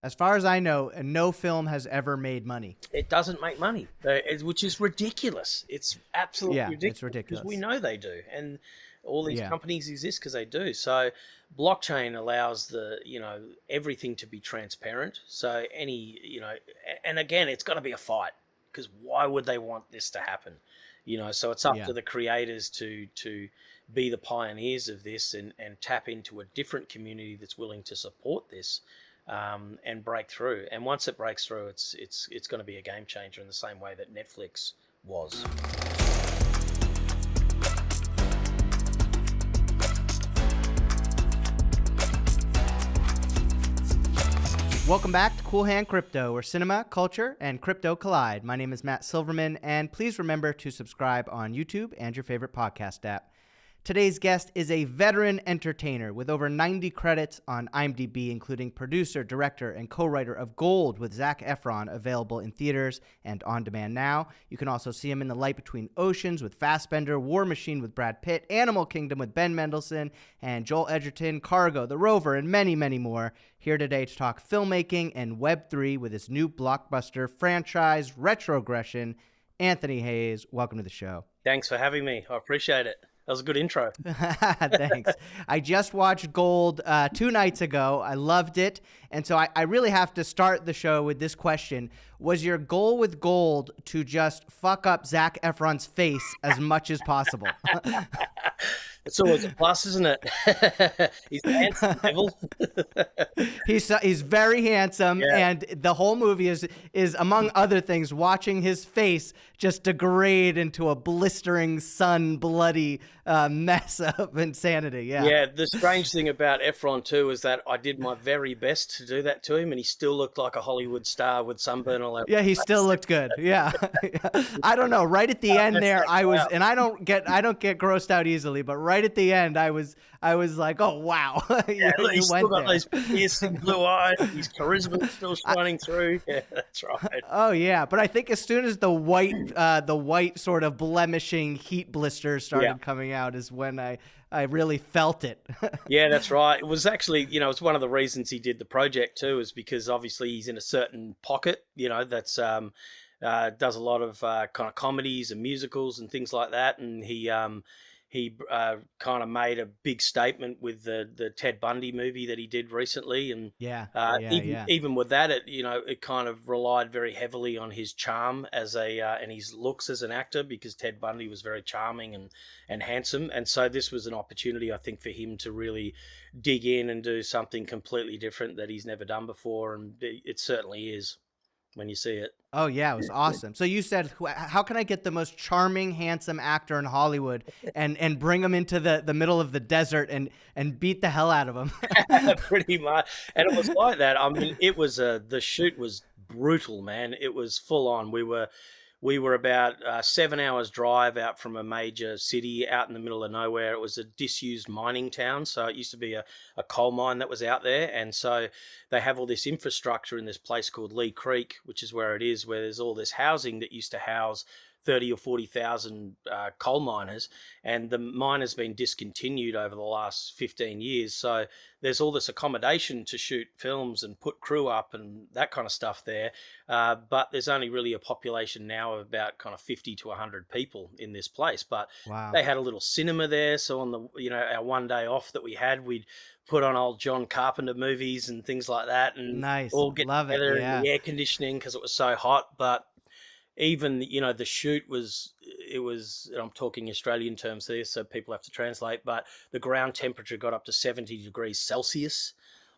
As far as I know, no film has ever made money. It doesn't make money, which is ridiculous. It's absolutely Yeah, it's ridiculous because we ridiculous. know they do, and all these Yeah. companies exist because they do. So, blockchain allows everything to be transparent. So and again, it's got to be a fight because why would they want this to happen? So it's up Yeah. to the creators to be the pioneers of this and tap into a different community that's willing to support this and break through. And once it breaks through, it's going to be a game changer in the same way that Netflix was. Welcome back to Cool Hand Crypto, where cinema, culture, and crypto collide. My name is Matt Silverman, and please remember to subscribe on YouTube and your favorite podcast app. Today's guest is a veteran entertainer with over 90 credits on IMDb, including producer, director, and co-writer of Gold with Zac Efron, available in theaters and on demand now. You can also see him in The Light Between Oceans with Fassbender, War Machine with Brad Pitt, Animal Kingdom with Ben Mendelsohn, and Joel Edgerton, Cargo, The Rover, and many, many more. Here today to talk filmmaking and Web3 with his new blockbuster franchise, Retrogression. Anthony Hayes, welcome to the show. Thanks for having me. I appreciate it. That was a good intro. Thanks. I just watched Gold 2 nights ago. I loved it. And so I really have to start the show with this question. Was your goal with Gold to just fuck up Zac Efron's face as much as possible? It's always a plus, isn't it? He's the handsome devil. He's very handsome, Yeah. and the whole movie is among other things watching his face just degrade into a blistering, sun bloody mess of insanity. Yeah, the strange thing about Efron too is that I did my very best to do that to him, and he still looked like a Hollywood star with sunburn all over. Yeah, he still looked good. Yeah. I don't know. Right at the end there, I was, and I don't get grossed out easily, but right at the end, I was like, oh wow, Yeah, look, he's still got there. those piercing blue eyes. His charisma's still shining through. Yeah, that's right. Oh yeah, but I think as soon as the white sort of blemishing heat blisters started coming out is when I really felt it. Yeah, that's right. It was actually, it's one of the reasons he did the project too, is because obviously he's in a certain pocket, that's does a lot of kind of comedies and musicals and things like that, and he kind of made a big statement with the Ted Bundy movie that he did recently, and even with that, it kind of relied very heavily on his charm and his looks as an actor, because Ted Bundy was very charming and handsome, and so this was an opportunity, I think, for him to really dig in and do something completely different that he's never done before, and it certainly is when you see it. Oh yeah, it was awesome. So you said, how can I get the most charming, handsome actor in Hollywood and bring him into the middle of the desert and beat the hell out of him? Pretty much. And it was like that. I mean, it was the shoot was brutal, man. It was full on. We were about 7 hours drive out from a major city out in the middle of nowhere. It was a disused mining town. So it used to be a coal mine that was out there. And so they have all this infrastructure in this place called Lee Creek, which is where it is, where there's all this housing that used to house 30 or 40,000 coal miners, and the mine has been discontinued over the last 15 years. So there's all this accommodation to shoot films and put crew up and that kind of stuff there. But there's only really a population now of about kind of 50 to 100 people in this place. But Wow. They had a little cinema there. So on the, our one day off that we had, we'd put on old John Carpenter movies and things like that, and Nice. all get Love together it. Yeah. in the air conditioning because it was so hot. But even, the shoot and I'm talking Australian terms here, so people have to translate, but the ground temperature got up to 70 degrees Celsius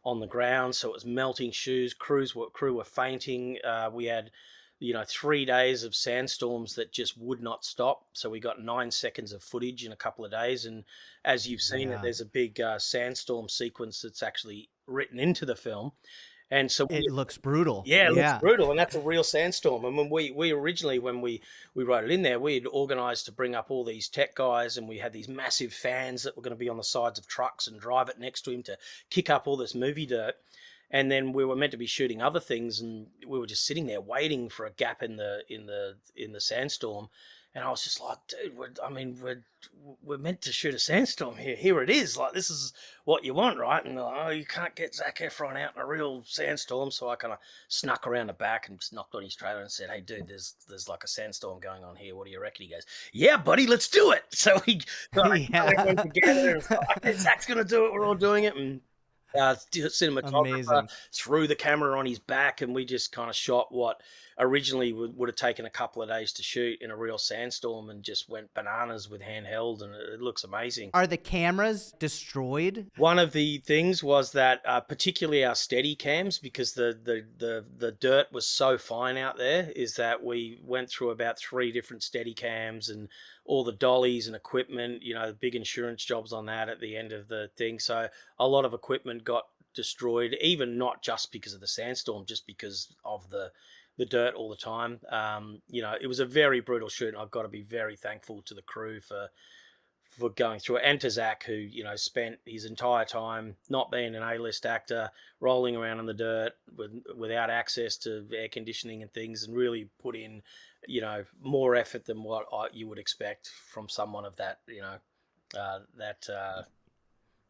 on the ground. So it was melting shoes. Crew were fainting. We had, 3 days of sandstorms that just would not stop. So we got 9 seconds of footage in a couple of days. And as you've seen it, there's a big sandstorm sequence that's actually written into the film. And so it looks brutal. Yeah, it looks brutal, and that's a real sandstorm. And when we originally, when we wrote it in there, we had organised to bring up all these tech guys, and we had these massive fans that were going to be on the sides of trucks and drive it next to him to kick up all this movie dirt. And then we were meant to be shooting other things, and we were just sitting there waiting for a gap in the sandstorm. And I was just like, dude, we're meant to shoot a sandstorm here. Here it is. Like, this is what you want, right? And they're like, oh, you can't get Zac Efron out in a real sandstorm. So I kind of snuck around the back and just knocked on his trailer and said, hey, dude, there's like a sandstorm going on here. What do you reckon? He goes, yeah, buddy, let's do it. So we went together and like, okay, Zach's going to do it. We're all doing it. And cinematographer Amazing. threw the camera on his back, and we just kind of shot what originally would have taken a couple of days to shoot in a real sandstorm, and just went bananas with handheld, and it looks amazing. Are the cameras destroyed? One of the things was that particularly our steady cams, because the dirt was so fine out there, is that we went through about 3 different steady cams and all the dollies and equipment, big insurance jobs on that at the end of the thing. So a lot of equipment got destroyed, even not just because of the sandstorm, just because of the dirt all the time. It was a very brutal shoot, and I've got to be very thankful to the crew for going through it, and to Zach, who spent his entire time not being an A-list actor, rolling around in the dirt without access to air conditioning and things, and really put in more effort than what you would expect from someone of that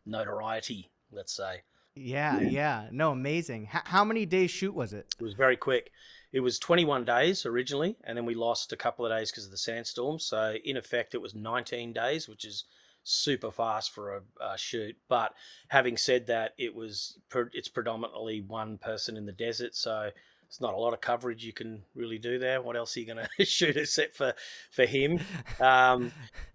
notoriety, let's say. Yeah. No, amazing. How many days shoot was it? It was very quick. It was 21 days originally, and then we lost a couple of days because of the sandstorm. So in effect, it was 19 days, which is super fast for a shoot. But having said that, it's predominantly one person in the desert, so it's not a lot of coverage you can really do there. What else are you going to shoot except for him?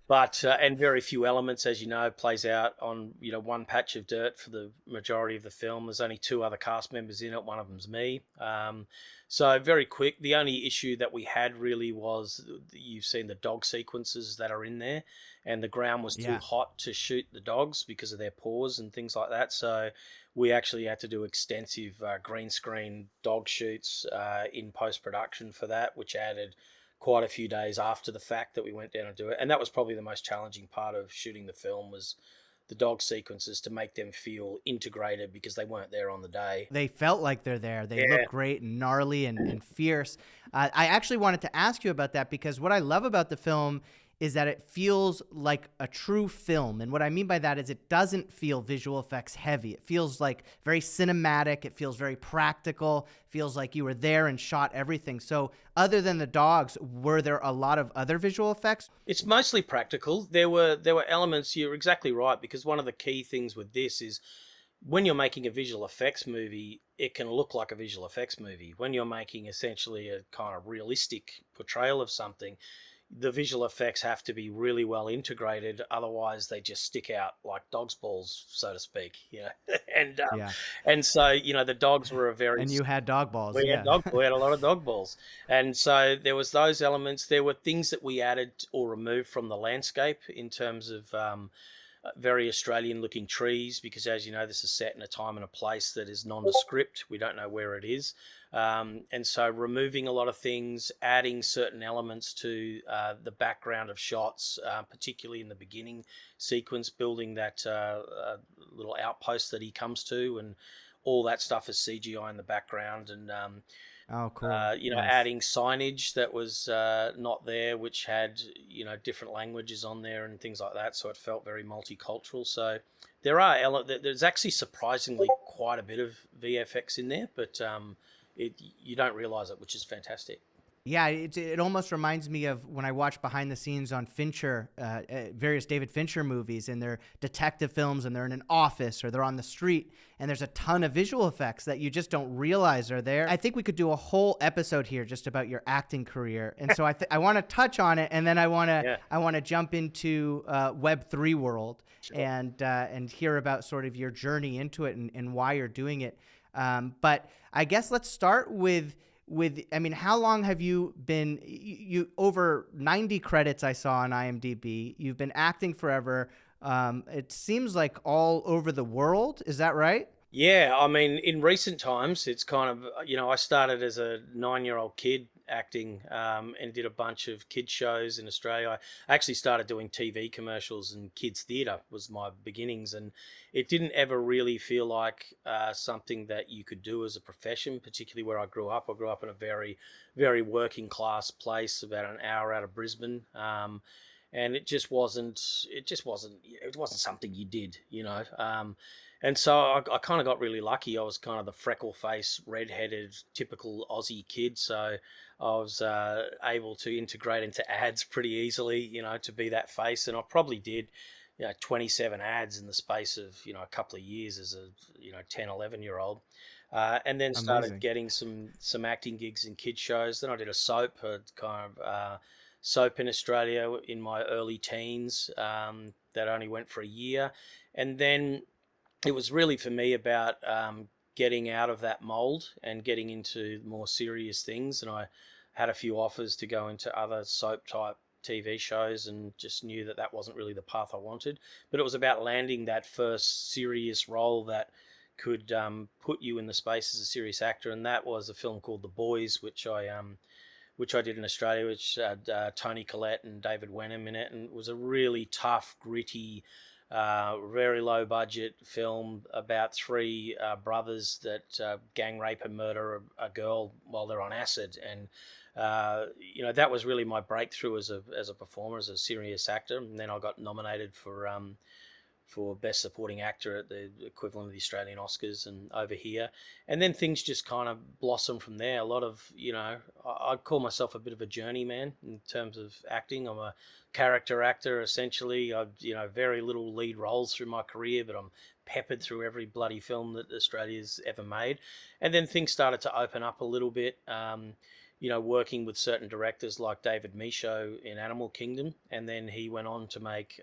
But and very few elements, as you know, plays out on one patch of dirt for the majority of the film. There's only 2 other cast members in it. One of them's me. So very quick. The only issue that we had really was, you've seen the dog sequences that are in there, and the ground was too hot to shoot the dogs because of their paws and things like that. So we actually had to do extensive green screen dog shoots in post-production for that, which added quite a few days after the fact that we went down and do it. And that was probably the most challenging part of shooting the film, was the dog sequences, to make them feel integrated, because they weren't there on the day. They felt like they're there. They look great and gnarly and fierce. I actually wanted to ask you about that, because what I love about the film is that it feels like a true film. And what I mean by that is it doesn't feel visual effects heavy. It feels like very cinematic. It feels very practical. It feels like you were there and shot everything. So other than the dogs, were there a lot of other visual effects? It's mostly practical. There were elements, you're exactly right, because one of the key things with this is, when you're making a visual effects movie, it can look like a visual effects movie. When you're making essentially a kind of realistic portrayal of something, the visual effects have to be really well integrated. Otherwise, they just stick out like dog's balls, so to speak. And so the dogs were and you had dog balls. We had a lot of dog balls, and so there was those elements. There were things that we added or removed from the landscape in terms of very Australian-looking trees, because, as you know, this is set in a time and a place that is nondescript. We don't know where it is. And so removing a lot of things, adding certain elements to the background of shots, particularly in the beginning sequence, building that little outpost that he comes to, and all that stuff is CGI in the background. And oh, cool. Nice. Adding signage that was not there, which had different languages on there and things like that, so it felt very multicultural. So there's actually surprisingly quite a bit of VFX in there, but you don't realize it, which is fantastic. Yeah, it almost reminds me of when I watch behind the scenes on Fincher, various David Fincher movies, and they're detective films, and they're in an office or they're on the street, and there's a ton of visual effects that you just don't realize are there. I think we could do a whole episode here just about your acting career, and so I want to touch on it, and then I want to jump into Web3 world. Sure. And hear about sort of your journey into it and why you're doing it. But I guess let's start with how long have you been, you over 90 credits I saw on IMDb. You've been acting forever. It seems like all over the world. Is that right? Yeah. I mean, in recent times, it's kind of, I started as a 9-year-old kid acting, and did a bunch of kid shows in Australia. I actually started doing TV commercials, and kids theatre was my beginnings, and it didn't ever really feel like something that you could do as a profession, particularly where I grew up. I grew up in a very, very working class place, about an hour out of Brisbane. And it wasn't something you did, and so I kind of got really lucky. I was kind of the freckle face, redheaded, typical Aussie kid. So I was able to integrate into ads pretty easily, to be that face. And I probably did, 27 ads in the space of, a couple of years as a, 10, 11-year-old. And then started Amazing. getting some acting gigs in kid shows. Then I did a soap, a kind of soap in Australia in my early teens, that only went for a year. And then it was really for me about getting out of that mold and getting into more serious things. And I had a few offers to go into other soap type TV shows, and just knew that wasn't really the path I wanted. But it was about landing that first serious role that could put you in the space as a serious actor. And that was a film called The Boys, which I did in Australia, which had Tony Collette and David Wenham in it. And it was a really tough, gritty, very low budget film about three brothers that gang rape and murder a girl while they're on acid. And that was really my breakthrough as a performer, as a serious actor. And then I got nominated for Best Supporting Actor at the equivalent of the Australian Oscars and over here. And then things just kind of blossomed from there. A lot of, I'd call myself a bit of a journeyman in terms of acting. I'm a character actor, essentially. I've, very little lead roles through my career, but I'm peppered through every bloody film that Australia's ever made. And then things started to open up a little bit, working with certain directors like David Michaud in Animal Kingdom. And then he went on to make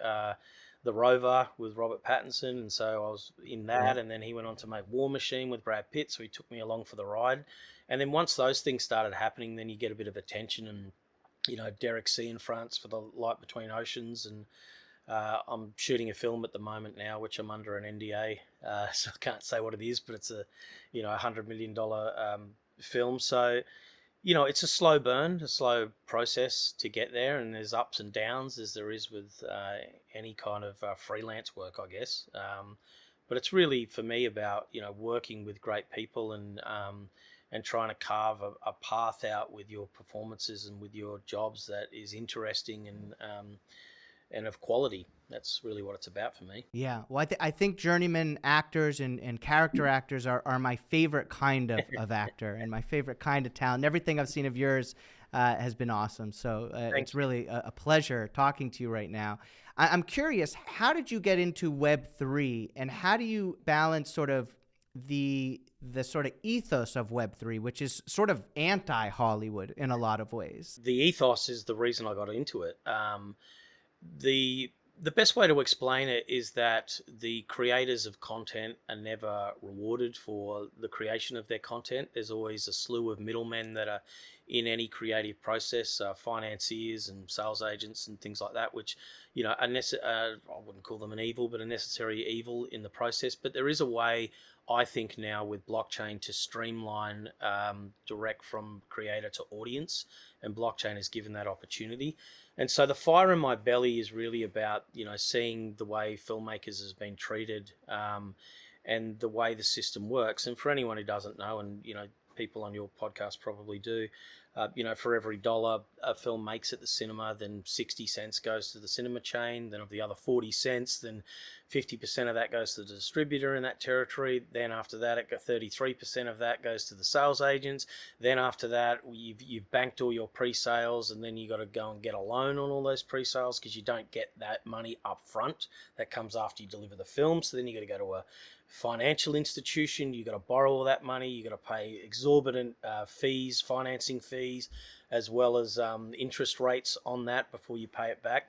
the Rover with Robert Pattinson, and so I was in that. And then he went on to make War Machine with Brad Pitt, so he took me along for the ride. And then once those things started happening, then you get a bit of attention. And Derek C in France for The Light Between Oceans, and I'm shooting a film at the moment now, which I'm under an NDA, so I can't say what it is, but it's a $100 million film. So it's a slow burn, a slow process to get there, and there's ups and downs, as there is with any kind of freelance work, I guess. But it's really, for me, about working with great people and trying to carve a path out with your performances and with your jobs that is interesting and of quality. That's really what it's about for me. Yeah. Well, I think journeyman actors and character actors are my favorite kind of actor and my favorite kind of talent. Everything I've seen of yours has been awesome. So it's really a pleasure talking to you right now. I'm curious, how did you get into Web3, and how do you balance sort of the sort of ethos of Web3, which is sort of anti-Hollywood in a lot of ways? The ethos is the reason I got into it. The best way to explain it is that the creators of content are never rewarded for the creation of their content. There's always a slew of middlemen that are in any creative process, financiers and sales agents and things like that, which are I wouldn't call them an evil, but a necessary evil in the process. But there is a way, I think, now with blockchain to streamline direct from creator to audience, and blockchain has given that opportunity. And so the fire in my belly is really about, seeing the way filmmakers has been treated, and the way the system works. And for anyone who doesn't know, and, people on your podcast probably do, for every dollar a film makes at the cinema, then 60 cents goes to the cinema chain. Then of the other 40 cents, then 50% of that goes to the distributor in that territory. Then after that, 33% of that goes to the sales agents. Then after that, you've banked all your pre-sales, and then you got to go and get a loan on all those pre-sales, because you don't get that money up front. That comes after you deliver the film. So then you got to go to a financial institution, you got to borrow all that money, you got to pay exorbitant fees, financing fees, as well as interest rates on that before you pay it back.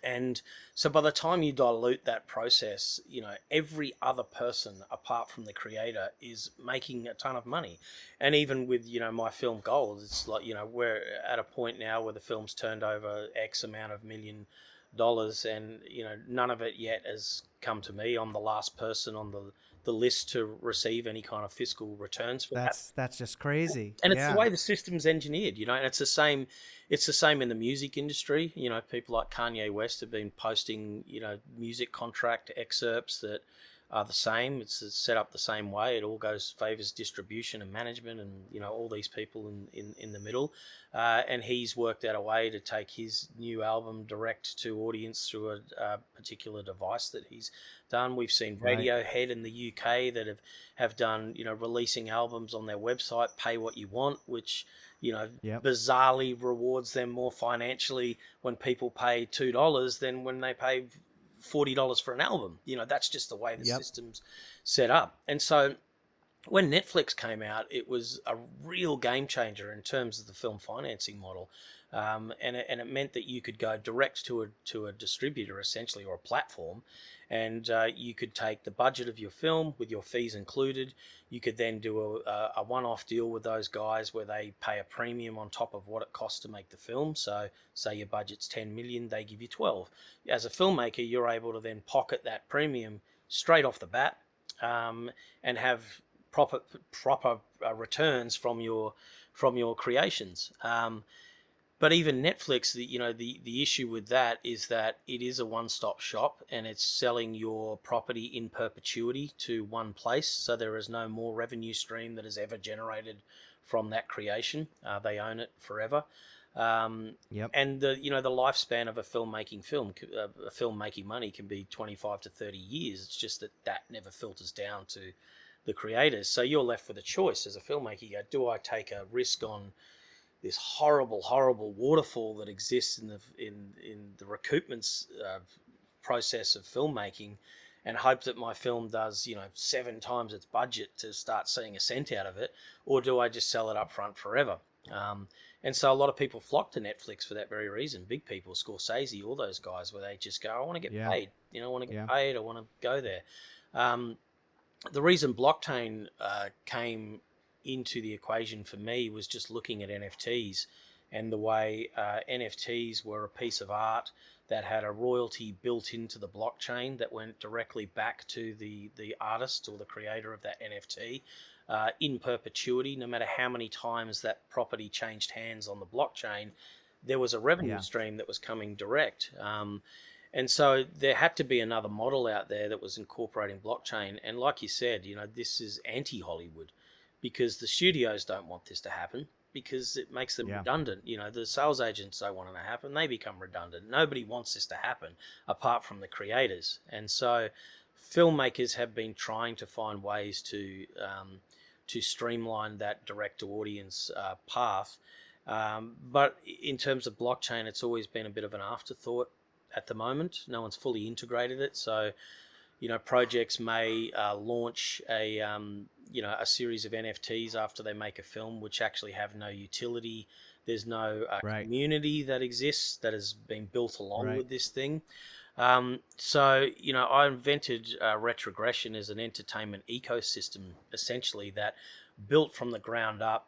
And so by the time you dilute that process, every other person apart from the creator is making a ton of money. And even with, my film Gold, it's like, we're at a point now where the film's turned over X amount of $1 million, and none of it yet has come to me. I'm the last person on the the list to receive any kind of fiscal returns for that. That's just crazy. And it's the Yeah. way the system's engineered, and it's the same. It's the same in the music industry. People like Kanye West have been posting, music contract excerpts that are the same. It's set up the same way. It all favors distribution and management, and all these people in the middle. And he's worked out a way to take his new album direct to audience through a particular device that he's done. We've seen Right. Radiohead in the UK that have done, releasing albums on their website, pay what you want, which, Yep. bizarrely rewards them more financially when people pay $2 than when they pay $40 for an album. That's just the way the Yep. system's set up. And so when Netflix came out, it was a real game changer in terms of the film financing model. And it meant that you could go direct to a distributor, essentially, or a platform, and you could take the budget of your film with your fees included. You could then do a one-off deal with those guys where they pay a premium on top of what it costs to make the film. So say your budget's 10 million, they give you 12. As a filmmaker, you're able to then pocket that premium straight off the bat, and have proper returns from your creations. But even Netflix, the issue with that is that it is a one-stop shop, and it's selling your property in perpetuity to one place. So there is no more revenue stream that is ever generated from that creation. They own it forever. Yep. And the lifespan of a filmmaking money can be 25 to 30 years. It's just that never filters down to the creators. So you're left with a choice as a filmmaker. You go, do I take a risk on this horrible waterfall that exists in the recoupment process of filmmaking, and hope that my film does 7 times its budget to start seeing a cent out of it, or do I just sell it up front forever? And so a lot of people flock to Netflix for that very reason. Big people, Scorsese, all those guys, where they just go, I want to get paid. I want to get paid. I want to go there. The reason blockchain came into the equation for me was just looking at NFTs, and the way NFTs were a piece of art that had a royalty built into the blockchain that went directly back to the artist or the creator of that NFT in perpetuity. No matter how many times that property changed hands on the blockchain, there was a revenue stream that was coming direct. And so there had to be another model out there that was incorporating blockchain. And like you said, this is anti-Hollywood, because the studios don't want this to happen, because it makes them redundant. The sales agents don't want it to happen. They become redundant. Nobody wants this to happen apart from the creators. And so filmmakers have been trying to find ways to streamline that direct-to-audience path. But in terms of blockchain, it's always been a bit of an afterthought at the moment. No one's fully integrated it. So, projects may launch a series of NFTs after they make a film, which actually have no utility. There's no community that exists that has been built along with this thing. So, I invented Retrogression as an entertainment ecosystem, essentially, that built from the ground up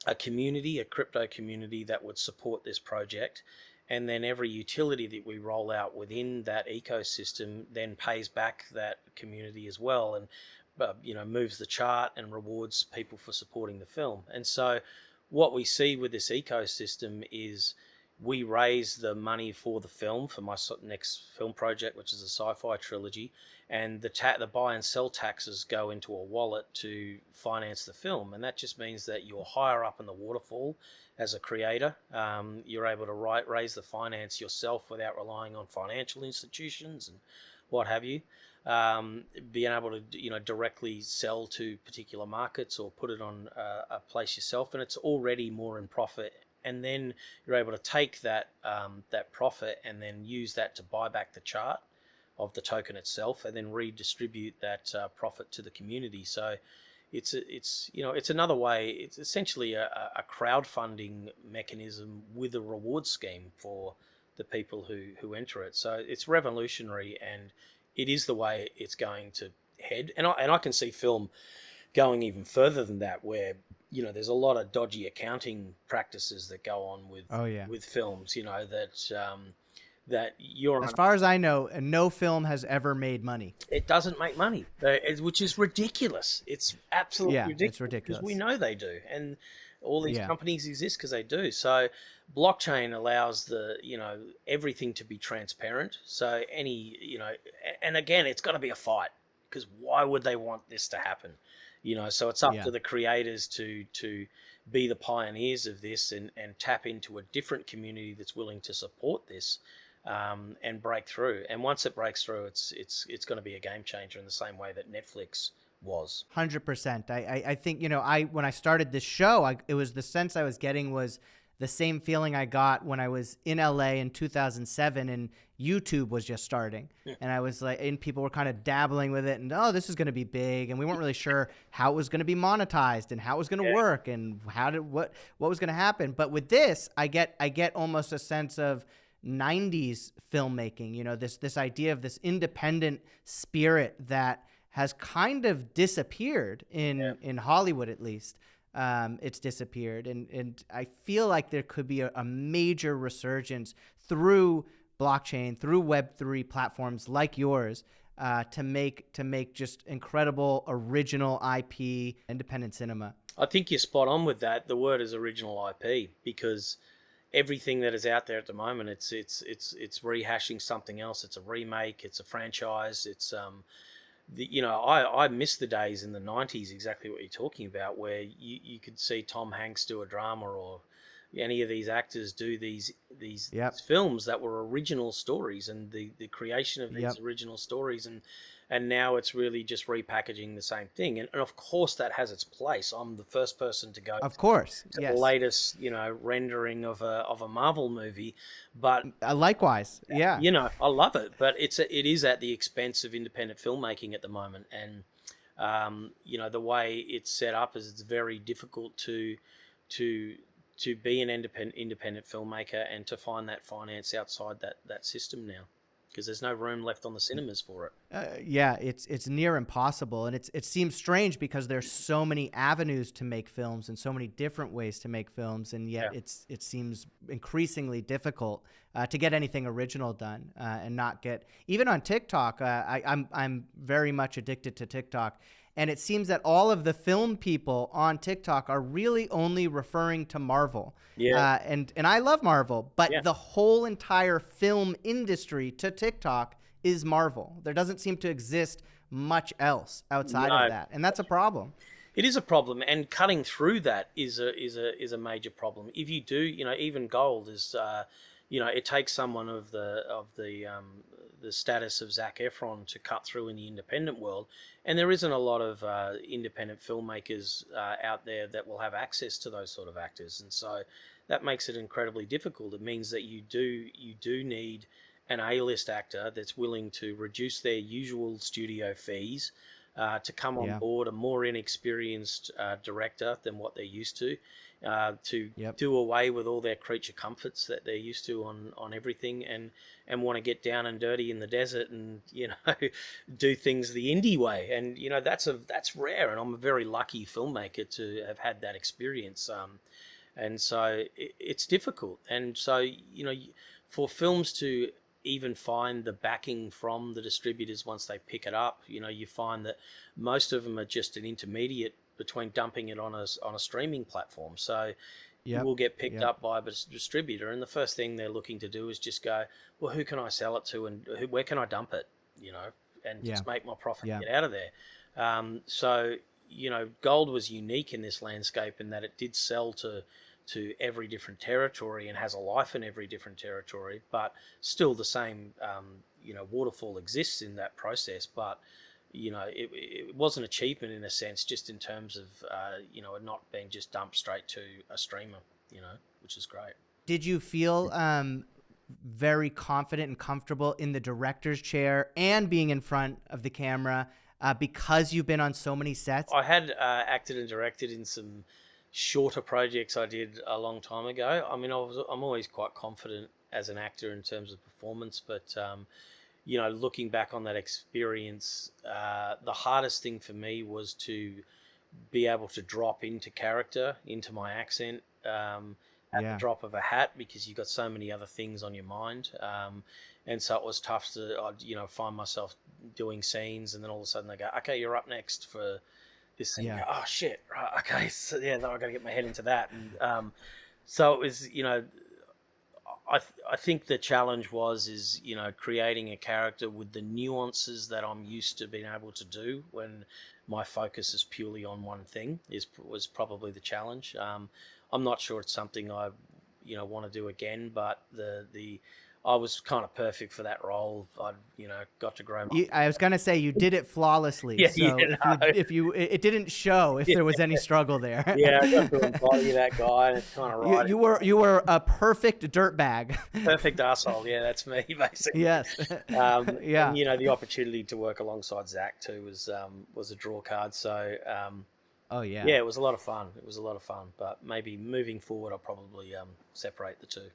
a community, a crypto community that would support this project. And then every utility that we roll out within that ecosystem then pays back that community as well, and moves the chart and rewards people for supporting the film. And so what we see with this ecosystem is we raise the money for the film, for my next film project, which is a sci-fi trilogy, and the buy and sell taxes go into a wallet to finance the film. And that just means that you're higher up in the waterfall as a creator. You're able to raise the finance yourself without relying on financial institutions and what have you. Being able to directly sell to particular markets or put it on a place yourself, and it's already more in profit. And then you're able to take that profit and then use that to buy back the chart of the token itself, and then redistribute that profit to the community. So it's another way. It's essentially a crowdfunding mechanism with a reward scheme for the people who enter it. So it's revolutionary, and it is the way it's going to head. And I can see film going even further than that, where there's a lot of dodgy accounting practices that go on with with films. that you're As on. far as I know, no film has ever made money. It doesn't make money, which is ridiculous. It's absolutely Yeah, it's ridiculous because we ridiculous. know they do, and all these Yeah. companies exist because they do. So, blockchain allows everything to be transparent. So and again, it's got to be a fight, because why would they want this to happen? So it's up Yeah. to the creators to be the pioneers of this, and tap into a different community that's willing to support this, and break through. And once it breaks through, it's going to be a game changer in the same way that Netflix was. 100%. I think, when I started this show, it was the sense I was getting was the same feeling I got when I was in LA in 2007 and YouTube was just starting. Yeah. And I was like, and people were kind of dabbling with it and, oh, this is going to be big. And we weren't really sure how it was going to be monetized and how it was going to work and what was going to happen. But with this, I get almost a sense of 90s filmmaking, this idea of this independent spirit that has kind of disappeared in Hollywood, at least. It's disappeared. And I feel like there could be a major resurgence through blockchain, through Web3 platforms like yours, to make just incredible original IP, independent cinema. I think you're spot on with that. The word is original IP, because everything that is out there at the moment, it's rehashing something else. It's a remake. It's a franchise. It's I miss the days in the 90s, exactly what you're talking about, where you could see Tom Hanks do a drama, or any of these actors do these films that were original stories, and the creation of these original stories, and now it's really just repackaging the same thing. And of course that has its place. I'm the first person to go to the latest rendering of a Marvel movie, but likewise, yeah, I love it, but it is at the expense of independent filmmaking at the moment. And the way it's set up is it's very difficult to be an independent filmmaker and to find that finance outside that system now, because there's no room left on the cinemas for it. Yeah, it's near impossible, and it seems strange because there's so many avenues to make films and so many different ways to make films, and yet it seems increasingly difficult to get anything original done, and not get, even on TikTok. I'm very much addicted to TikTok. And it seems that all of the film people on TikTok are really only referring to Marvel. Yeah. And I love Marvel, but the whole entire film industry to TikTok is Marvel. There doesn't seem to exist much else outside of that. And that's a problem. It is a problem, and cutting through that is a major problem. If you do, even gold is, it takes someone of the status of Zac Efron to cut through in the independent world, and there isn't a lot of independent filmmakers out there that will have access to those sort of actors, and so that makes it incredibly difficult. It means that you do need an A-list actor that's willing to reduce their usual studio fees to come on board, a more inexperienced director than what they're used to do away with all their creature comforts that they're used to on everything, and want to get down and dirty in the desert and do things the indie way. And that's rare, and I'm a very lucky filmmaker to have had that experience. And so it's difficult. And so for films to even find the backing from the distributors once they pick it up, you find that most of them are just an intermediate between dumping it on a streaming platform. So you will get picked up by a distributor, and the first thing they're looking to do is just go, well, who can I sell it to, and where can I dump it, and just make my profit and get out of there. So gold was unique in this landscape in that it did sell to every different territory and has a life in every different territory, but still the same waterfall exists in that process. But it was an achievement in a sense, just in terms of it not being just dumped straight to a streamer, which is great. Did you feel very confident and comfortable in the director's chair and being in front of the camera because you've been on so many sets? I had acted and directed in some shorter projects I did a long time ago. I mean, I'm always quite confident as an actor in terms of performance, but looking back on that experience, the hardest thing for me was to be able to drop into character, into my accent, at the Yeah. drop of a hat because you've got so many other things on your mind. And so it was tough to, find myself doing scenes, and then all of a sudden they go, okay, you're up next for this thing. Yeah. Go, oh shit, right, okay, so yeah, I got to get my head into that. And so it was, I think the challenge is creating a character with the nuances that I'm used to being able to do when my focus is purely on one thing was probably the challenge. I'm not sure it's something I want to do again, but the I was kind of perfect for that role. I got to grow my I was gonna say you did it flawlessly. yeah So it didn't show if yeah there was any struggle there. yeah I got to embody that guy, and it's kind of right. You were a perfect dirtbag. Perfect asshole. Yeah, that's me basically. Yes. Yeah. And the opportunity to work alongside Zac too was a draw card. So Oh yeah. yeah, it was a lot of fun. But maybe moving forward, I'll probably separate the two.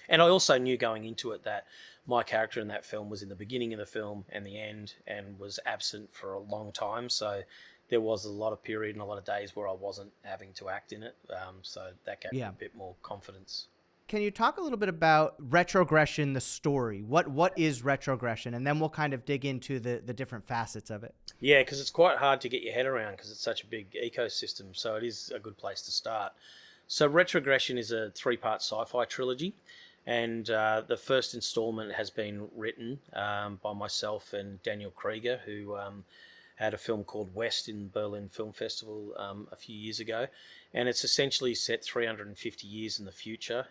And I also knew going into it that my character in that film was in the beginning of the film and the end, and was absent for a long time. So there was a lot of period and a lot of days where I wasn't having to act in it. So that gave me a bit more confidence. Can you talk a little bit about Retrogression, the story? What is Retrogression? And then we'll kind of dig into the different facets of it. Yeah, because it's quite hard to get your head around because it's such a big ecosystem. So it is a good place to start. So Retrogression is a 3-part sci-fi trilogy. And the first installment has been written by myself and Daniel Krieger, who had a film called West in Berlin Film Festival a few years ago. And it's essentially set 350 years in the future.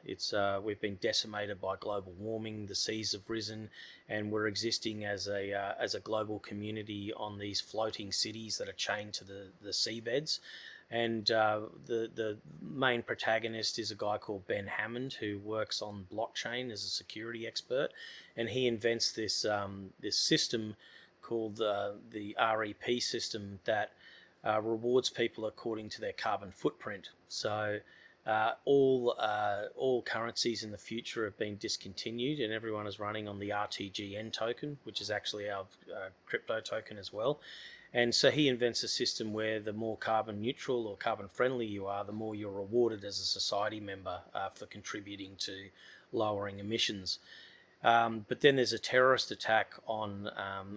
We've been decimated by global warming, the seas have risen, and we're existing as a global community on these floating cities that are chained to the seabeds. And the main protagonist is a guy called Ben Hammond, who works on blockchain as a security expert, and he invents this system called the REP system that rewards people according to their carbon footprint. So all currencies in the future have been discontinued, and everyone is running on the RTGN token, which is actually our crypto token as well. And so he invents a system where the more carbon neutral or carbon friendly you are, the more you're rewarded as a society member for contributing to lowering emissions. But then there's a terrorist attack on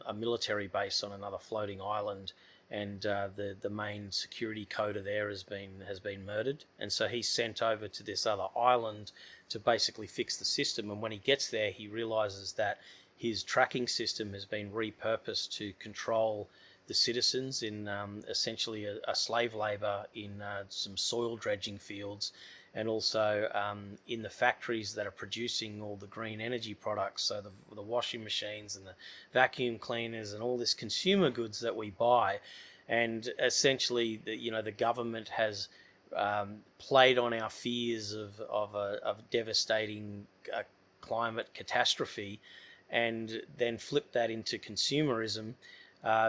a military base on another floating island, and the main security coder there has been murdered. And so he's sent over to this other island to basically fix the system. And when he gets there, he realizes that his tracking system has been repurposed to control the citizens in essentially a slave labor in some soil dredging fields, and also in the factories that are producing all the green energy products, so the washing machines and the vacuum cleaners and all this consumer goods that we buy. And essentially, the government has played on our fears of devastating climate catastrophe, and then flipped that into consumerism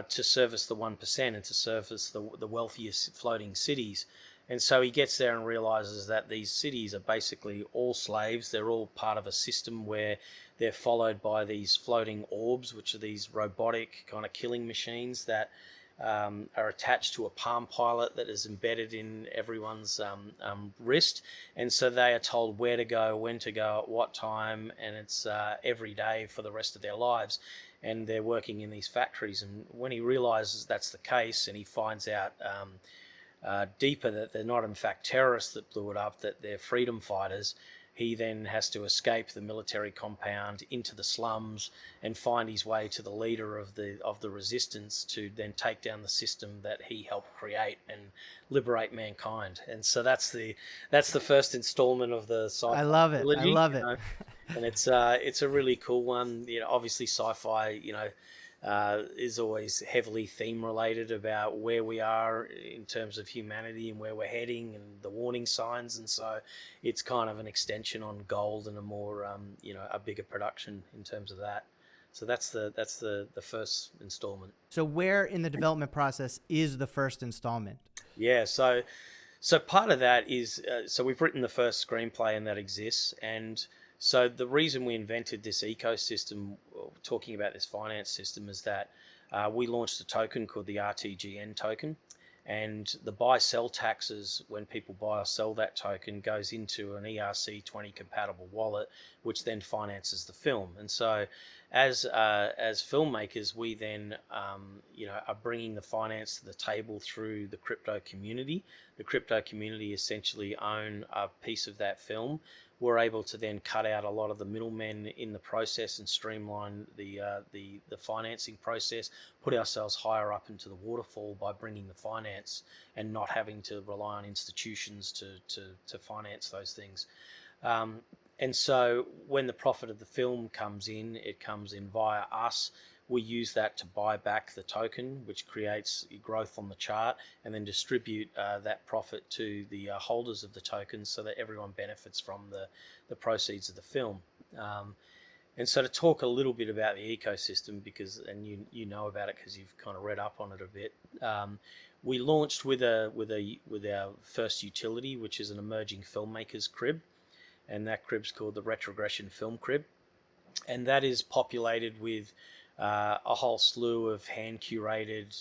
to service the 1% and to service the wealthiest floating cities. And so he gets there and realizes that these cities are basically all slaves. They're all part of a system where they're followed by these floating orbs, which are these robotic kind of killing machines that are attached to a Palm Pilot that is embedded in everyone's wrist. And so they are told where to go, when to go, at what time, and it's every day for the rest of their lives. And they're working in these factories. And when he realizes that's the case, and he finds out deeper that they're not in fact terrorists that blew it up, that they're freedom fighters, he then has to escape the military compound into the slums and find his way to the leader of the resistance to then take down the system that he helped create and liberate mankind. And so that's the first installment of the sci-fi. I love it. trilogy, I love it. And it's a really cool one. Obviously sci-fi, is always heavily theme related about where we are in terms of humanity and where we're heading and the warning signs. And so it's kind of an extension on Gold and a more, a bigger production in terms of that. So that's the first installment. So where in the development process is the first installment? Yeah. So part of that is, so we've written the first screenplay and that exists. And so the reason we invented this ecosystem, talking about this finance system, is that we launched a token called the RTGN token. and the buy-sell taxes when people buy or sell that token goes into an ERC20 compatible wallet, which then finances the film. And so, as filmmakers, we then are bringing the finance to the table through the crypto community. The crypto community essentially own a piece of that film. We're able to then cut out a lot of the middlemen in the process and streamline the financing process, put ourselves higher up into the waterfall by bringing the finance and not having to rely on institutions to finance those things. And so when the profit of the film comes in, it comes in via us. We use that to buy back the token, which creates growth on the chart, and then distribute that profit to the holders of the tokens so that everyone benefits from the proceeds of the film. And so to talk a little bit about the ecosystem, because you know about it because you've kind of read up on it a bit. We launched with our first utility, which is an emerging filmmakers crib, and that crib's called the Retrogression Film Crib, and that is populated with a whole slew of hand-curated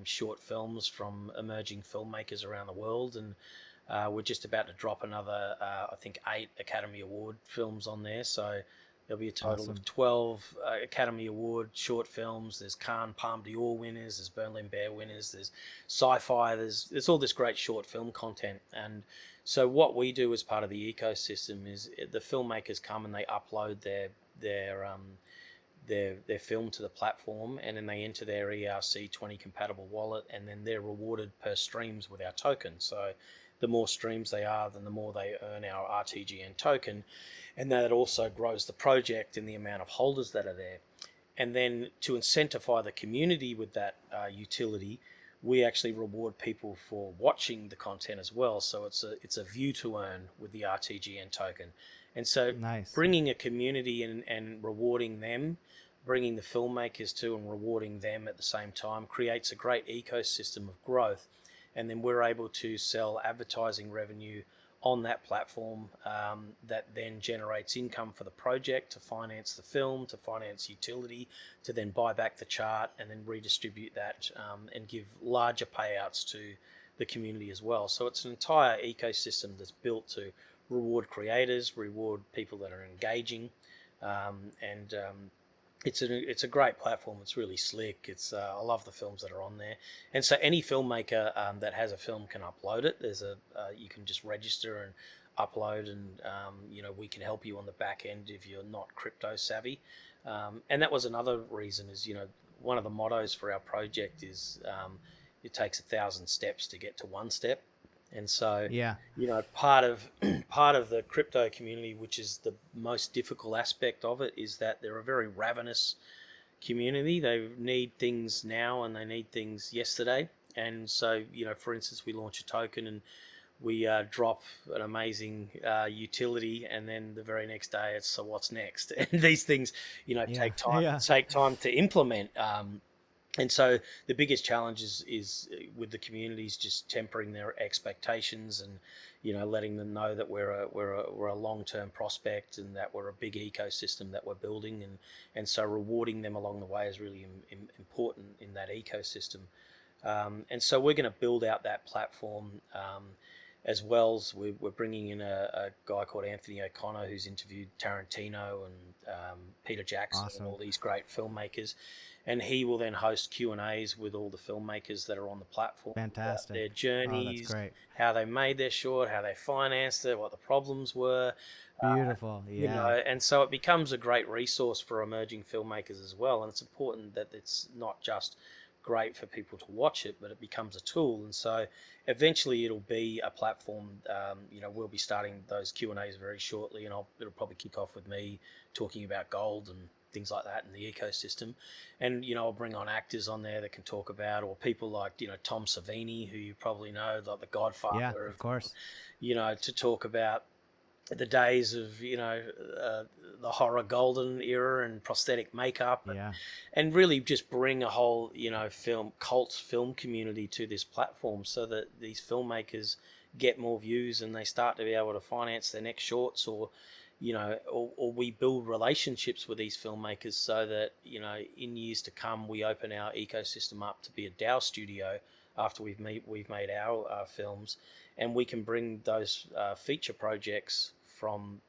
short films from emerging filmmakers around the world. And we're just about to drop another, I think, 8 Academy Award films on there. So there'll be a total of 12 Academy Award short films. There's Cannes Palme d'Or winners, there's Berlin Bear winners, there's sci-fi, there's all this great short film content. And so what we do as part of the ecosystem is the filmmakers come and they upload their film to the platform, and then they enter their ERC20 compatible wallet, and then they're rewarded per streams with our token. So the more streams they are, then the more they earn our RTGN token, and that also grows the project and the amount of holders that are there. And then to incentivize the community with that utility, we actually reward people for watching the content as well. So it's a view to earn with the RTGN token. And so bringing a community and rewarding them, bringing the filmmakers to and rewarding them at the same time creates a great ecosystem of growth. And then we're able to sell advertising revenue on that platform that then generates income for the project to finance the film, to finance utility, to then buy back the chart and then redistribute that and give larger payouts to the community as well. So it's an entire ecosystem that's built to reward creators, reward people that are engaging, and it's a great platform. It's really slick. I love the films that are on there, and so any filmmaker that has a film can upload it. You can just register and upload, and we can help you on the back end if you're not crypto savvy. And that was another reason is one of the mottos for our project is it takes 1,000 steps to get to one step. And so, part of the crypto community, which is the most difficult aspect of it, is that they're a very ravenous community. They need things now and they need things yesterday. And so, for instance, we launch a token and we drop an amazing utility, and then the very next day it's so what's next? And these things, take time to implement. And so the biggest challenge is with the communities just tempering their expectations and letting them know that we're a long-term prospect and that we're a big ecosystem that we're building, and so rewarding them along the way is really important in that ecosystem. And so we're going to build out that platform as well as we're bringing in a guy called Anthony O'Connor who's interviewed Tarantino and Peter Jackson and all these great filmmakers. And he will then host Q&As with all the filmmakers that are on the platform. Fantastic. Their journeys, that's great. How they made their short, how they financed it, what the problems were. Beautiful, And so it becomes a great resource for emerging filmmakers as well. And it's important that it's not just great for people to watch it, but it becomes a tool. And so eventually it'll be a platform. We'll be starting those Q&As very shortly, and it'll probably kick off with me talking about gold and things like that in the ecosystem. And I'll bring on actors on there that can talk about, or people like Tom Savini, who you probably know, like the Godfather, of course, to talk about the days of the horror golden era and prosthetic makeup, and really just bring a whole cult film community to this platform so that these filmmakers get more views and they start to be able to finance their next shorts, or we build relationships with these filmmakers so that, in years to come, we open our ecosystem up to be a DAO studio after we've made our films, and we can bring those feature projects from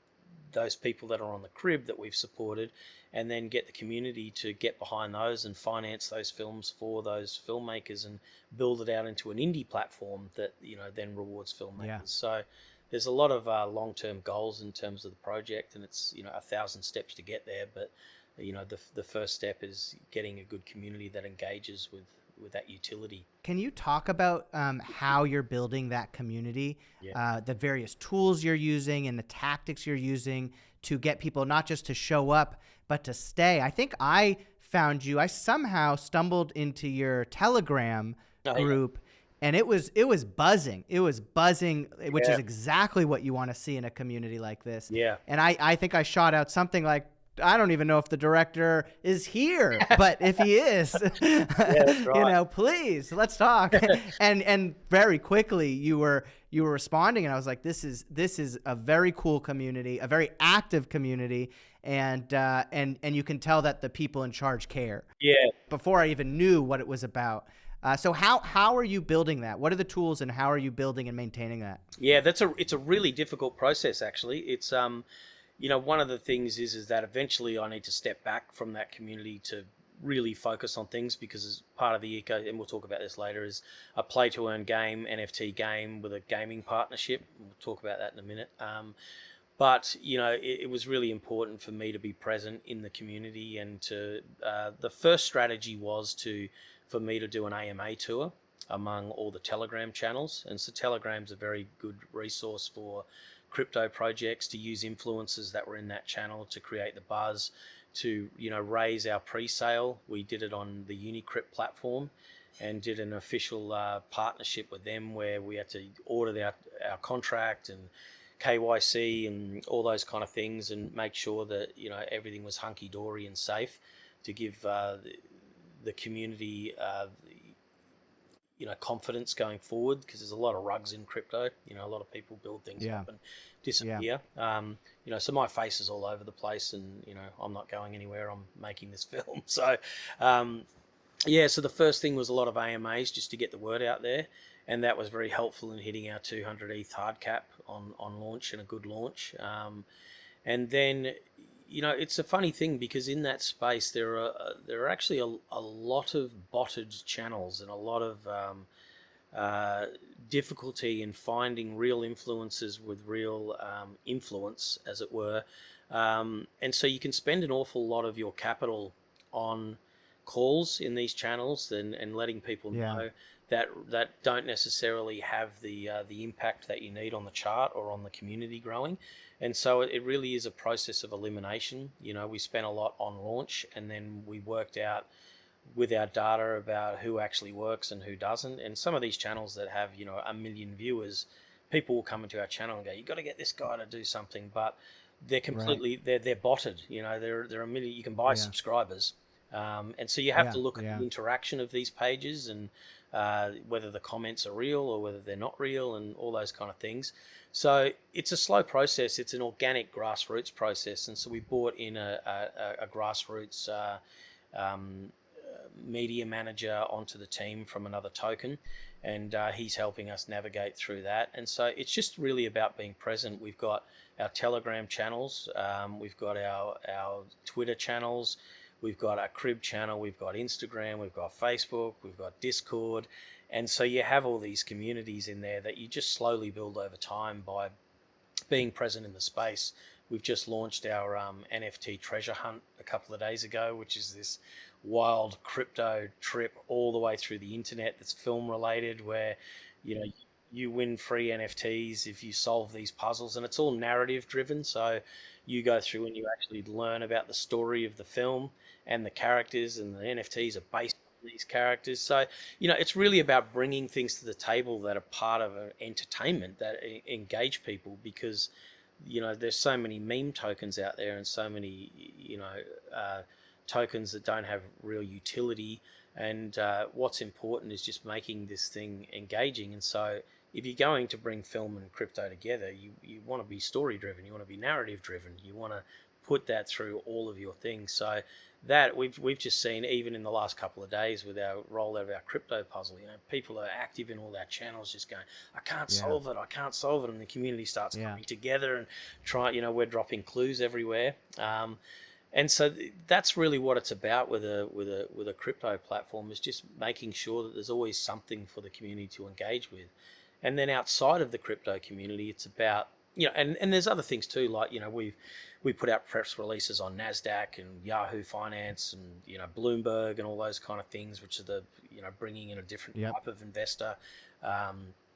those people that are on the crib that we've supported, and then get the community to get behind those and finance those films for those filmmakers and build it out into an indie platform that then rewards filmmakers. Yeah. So there's a lot of long-term goals in terms of the project, and it's 1,000 steps to get there, but the first step is getting a good community that engages with that utility. Can you talk about how you're building that community, Yeah. the various tools you're using and the tactics you're using to get people not just to show up, but to stay? I think I found you. I somehow stumbled into your Telegram group, and it was buzzing. It was buzzing, which is exactly what you want to see in a community like this. Yeah. And I think I shot out something like, I don't even know if the director is here, but if he is, that's right. please, let's talk. and very quickly you were responding, and I was like, this is a very cool community, a very active community, and you can tell that the people in charge care. Yeah. Before I even knew what it was about. So how are you building that? What are the tools, and how are you building and maintaining that? Yeah, it's a really difficult process, actually. It's one of the things is that eventually I need to step back from that community to really focus on things, because as part of the eco, and we'll talk about this later, is a play to earn game, NFT game with a gaming partnership. We'll talk about that in a minute. But it was really important for me to be present in the community, and to the first strategy was for me to do an AMA tour among all the Telegram channels. And so Telegram's a very good resource for crypto projects to use influencers that were in that channel to create the buzz, to raise our pre-sale. We did it on the Unicrypt platform and did an official partnership with them, where we had to order our contract and KYC and all those kind of things, and make sure that everything was hunky-dory and safe, to give the community confidence going forward, because there's a lot of rugs in crypto. A lot of people build things up and disappear. So my face is all over the place, and I'm not going anywhere. I'm making this film. So so the first thing was a lot of AMAs, just to get the word out there, and that was very helpful in hitting our 200 ETH hard cap on launch, and a good launch. And then it's a funny thing, because in that space there are actually a lot of botted channels, and a lot of difficulty in finding real influencers with real influence, as it were. And so you can spend an awful lot of your capital on calls in these channels, and letting people know that don't necessarily have the impact that you need on the chart or on the community growing. And so it really is a process of elimination. We spent a lot on launch, and then we worked out with our data about who actually works and who doesn't. And some of these channels that have 1 million viewers, people will come into our channel and go, you got to get this guy to do something, but they're completely they're botted. They're a million. You can buy subscribers, and so you have to look at the interaction of these pages, and whether the comments are real or whether they're not real, and all those kind of things. So it's a slow process. It's an organic grassroots process. And so we brought in a grassroots media manager onto the team from another token, and he's helping us navigate through that. And so it's just really about being present. We've got our Telegram channels, we've got our Twitter channels, we've got our Crib channel, we've got Instagram, we've got Facebook, we've got Discord. And so you have all these communities in there that you just slowly build over time by being present in the space. We've just launched our NFT treasure hunt a couple of days ago, which is this wild crypto trip all the way through the internet that's film related, where you win free NFTs if you solve these puzzles, and it's all narrative driven. So you go through and you actually learn about the story of the film and the characters, and the NFTs are based on these characters. So it's really about bringing things to the table that are part of an entertainment that engage people, because there's so many meme tokens out there, and so many tokens that don't have real utility. And what's important is just making this thing engaging. And so if you're going to bring film and crypto together, you want to be story driven, you want to be narrative driven, you want to put that through all of your things. So that we've just seen, even in the last couple of days with our rollout of our crypto puzzle, people are active in all our channels, just going, I can't solve it, and the community starts coming together and we're dropping clues everywhere. And so that's really what it's about with a crypto platform, is just making sure that there's always something for the community to engage with. And then outside of the crypto community, it's about, and there's other things too, like, we put out press releases on NASDAQ and Yahoo Finance and, Bloomberg and all those kind of things, which are the, bringing in a different type of investor,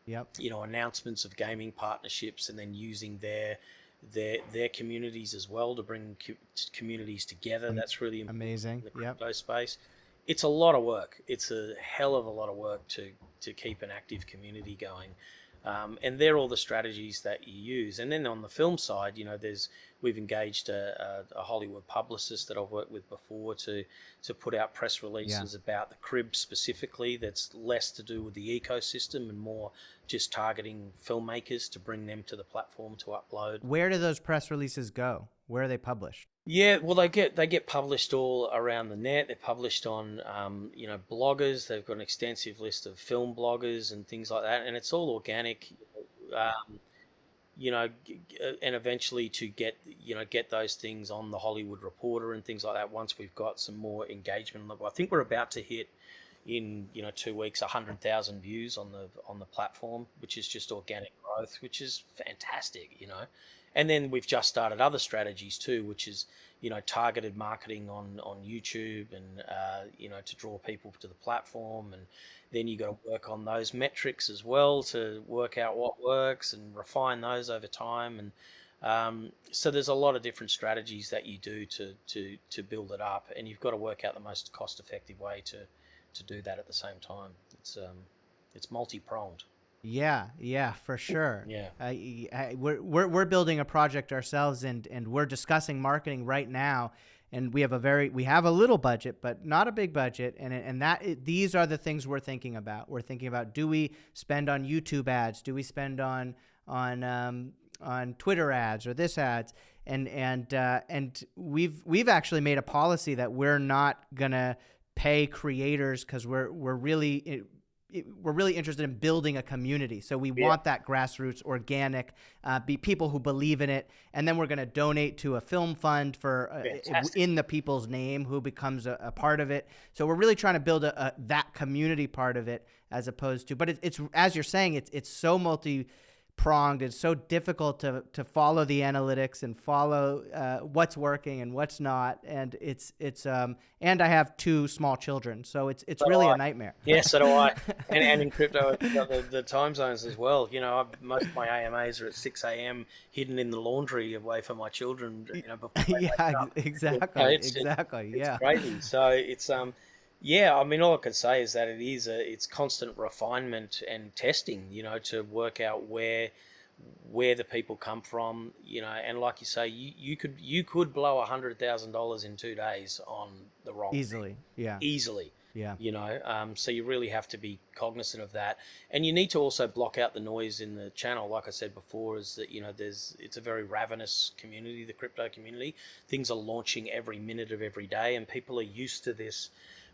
announcements of gaming partnerships, and then using their communities as well to bring communities together. That's really amazing. In the crypto space. It's a lot of work. It's a hell of a lot of work to keep an active community going. And they're all the strategies that you use. And then on the film side, we've engaged a Hollywood publicist that I've worked with before to put out press releases about the crib specifically. That's less to do with the ecosystem and more just targeting filmmakers to bring them to the platform to upload. Where do those press releases go? Where are they published? Yeah, well, they get published all around the net. They're published on, bloggers. They've got an extensive list of film bloggers and things like that, and it's all organic. And eventually to get those things on the Hollywood Reporter and things like that. Once we've got some more engagement level, I think we're about to hit in 2 weeks 100,000 views on the platform, which is just organic growth, which is fantastic. And then we've just started other strategies too, which is, targeted marketing on YouTube and, to draw people to the platform. And then you got to work on those metrics as well to work out what works and refine those over time. And so there's a lot of different strategies that you do to build it up, and you've got to work out the most cost-effective way to do that at the same time. It's multi-pronged. Yeah, for sure. Yeah. We're building a project ourselves, and we're discussing marketing right now. And we have a little budget, but not a big budget. These are the things we're thinking about. We're thinking about, do we spend on YouTube ads? Do we spend on Twitter ads or this ads? And we've actually made a policy that we're not gonna pay creators, because we're really interested in building a community. So we want that grassroots, organic, be people who believe in it. And then we're going to donate to a film fund for in the people's name who becomes a part of it. So we're really trying to build that community part of it, as opposed to, but it's as you're saying, it's so multi-pronged. It's so difficult to follow the analytics and follow what's working and what's not. And and I have 2 small children, so it's really a nightmare. Yeah, so do I. And in crypto, I've got the time zones as well. Most of my AMAs are at 6 a.m. hidden in the laundry away from my children. Before they wake up. Exactly. It's crazy. So it's all I can say is that it's constant refinement and testing, to work out where the people come from, and like you say, you could blow $100,000 in 2 days on the wrong easily. So you really have to be cognizant of that, and you need to also block out the noise in the channel. Like I said before, is that it's a very ravenous community, the crypto community. Things are launching every minute of every day, and people are used to this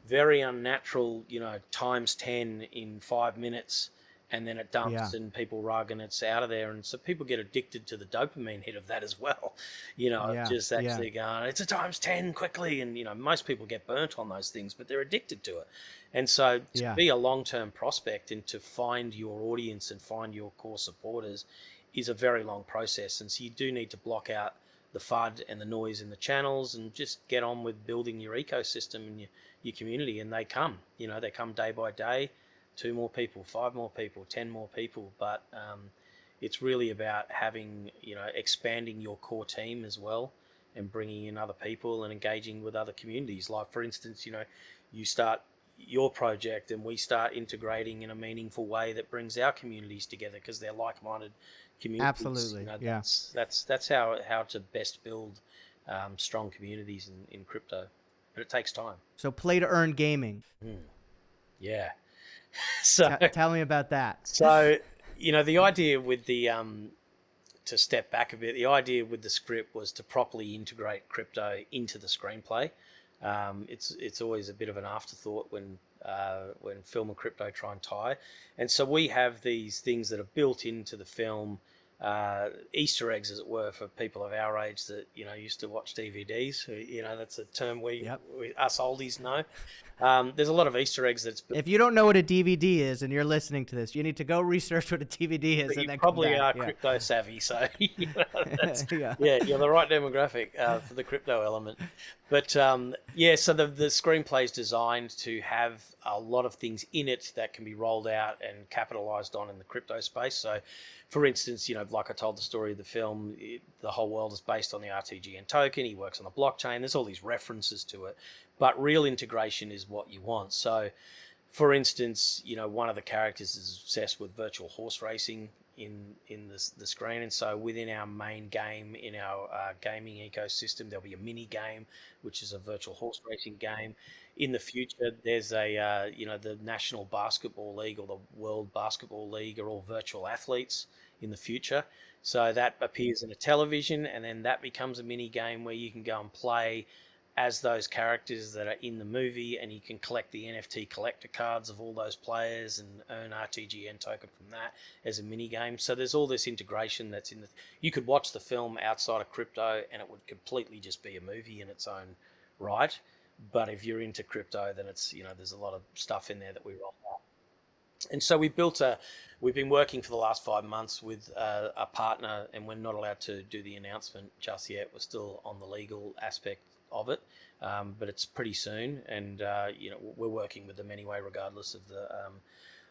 very unnatural, times 10 in 5 minutes, and then it dumps and people rug and it's out of there. And so people get addicted to the dopamine hit of that as well. Just actually going, it's a times 10 quickly. And, most people get burnt on those things, but they're addicted to it. And so to be a long-term prospect and to find your audience and find your core supporters is a very long process. And so you do need to block out the FUD and the noise in the channels and just get on with building your ecosystem and your community. And they come day by day. 2 more people, 5 more people, 10 more people, but it's really about having, expanding your core team as well, and bringing in other people and engaging with other communities. Like, for instance, you start your project and we start integrating in a meaningful way that brings our communities together because they're like-minded communities. Absolutely. That's how to best build strong communities in crypto, but it takes time. So play to earn gaming. Yeah. So tell me about that. So, the idea with the to step back a bit, the idea with the script was to properly integrate crypto into the screenplay. It's always a bit of an afterthought when film and crypto try and tie, and so we have these things that are built into the film, Easter eggs, as it were, for people of our age that used to watch DVDs. That's a term we us oldies know. There's a lot of Easter eggs that's. If you don't know what a DVD is and you're listening to this, you need to go research what a DVD is, and then probably come back. are crypto savvy, so yeah, you're the right demographic for the crypto element. But so the screenplay is designed to have a lot of things in it that can be rolled out and capitalized on in the crypto space. So, for instance, like I told the story of the film, the whole world is based on the RTGN token. He works on the blockchain. There's all these references to it, but real integration is what you want. So, for instance, one of the characters is obsessed with virtual horse racing in the screen, and so within our main game, in our gaming ecosystem, there'll be a mini game, which is a virtual horse racing game. In the future, there's the National Basketball League or the World Basketball League are all virtual athletes in the future. So that appears in a television, and then that becomes a mini game where you can go and play as those characters that are in the movie, and you can collect the NFT collector cards of all those players and earn RTGN token from that as a mini game. So there's all this integration that's in the. You could watch the film outside of crypto, and it would completely just be a movie in its own right. But if you're into crypto, then it's there's a lot of stuff in there that we roll out. And so we've been working for the last 5 months with a partner, and we're not allowed to do the announcement just yet. We're still on the legal aspect of it, but it's pretty soon, and we're working with them anyway, regardless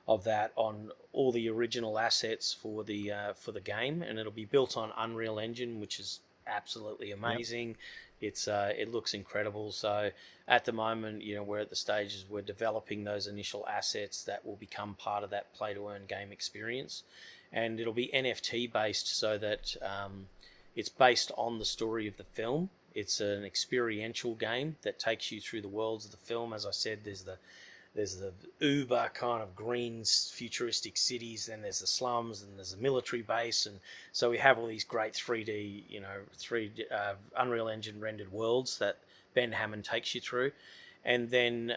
of that, on all the original assets for the game, and it'll be built on Unreal Engine, which is absolutely amazing. Yep. It looks incredible. So at the moment, we're at the stages we're developing those initial assets that will become part of that play to earn game experience, and it'll be NFT based, so that it's based on the story of the film. It's an experiential game that takes you through the worlds of the film. As I said, there's the uber kind of green futuristic cities, then there's the slums, and there's a military base, and so we have all these great 3D, 3D Unreal Engine rendered worlds that Ben Hammond takes you through, and then